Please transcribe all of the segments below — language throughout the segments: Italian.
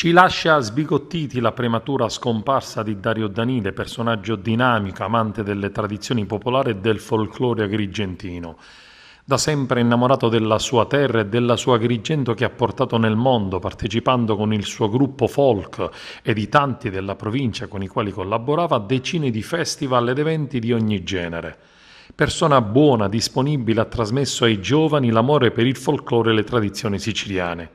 Ci lascia sbigottiti la prematura scomparsa di Dario Danile, personaggio dinamico, amante delle tradizioni popolari e del folklore agrigentino. Da sempre innamorato della sua terra e della sua Agrigento che ha portato nel mondo, partecipando con il suo gruppo folk e di tanti della provincia con i quali collaborava a decine di festival ed eventi di ogni genere. Persona buona, disponibile, ha trasmesso ai giovani l'amore per il folklore e le tradizioni siciliane.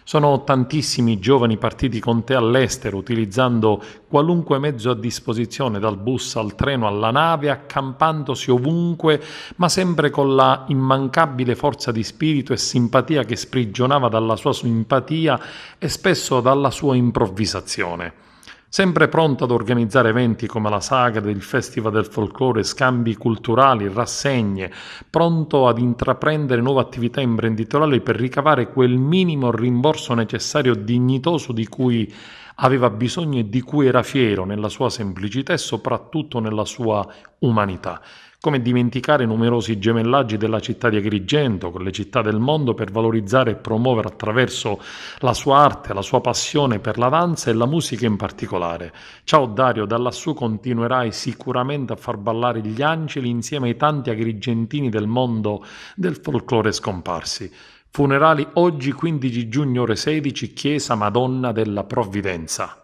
Sono tantissimi i giovani partiti con te all'estero, utilizzando qualunque mezzo a disposizione, dal bus al treno alla nave, accampandosi ovunque, ma sempre con la immancabile forza di spirito e simpatia che sprigionava dalla sua simpatia e spesso dalla sua improvvisazione. Sempre pronto ad organizzare eventi come la saga del Festival del Folklore, scambi culturali, rassegne, pronto ad intraprendere nuove attività imprenditoriali per ricavare quel minimo rimborso necessario dignitoso di cui aveva bisogno e di cui era fiero nella sua semplicità e soprattutto nella sua umanità. Come dimenticare i numerosi gemellaggi della città di Agrigento con le città del mondo per valorizzare e promuovere attraverso la sua arte, la sua passione per la danza e la musica in particolare. Ciao Dario, da lassù continuerai sicuramente a far ballare gli angeli insieme ai tanti agrigentini del mondo del folklore scomparsi. Funerali oggi 15 giugno ore 16, Chiesa Madonna della Provvidenza.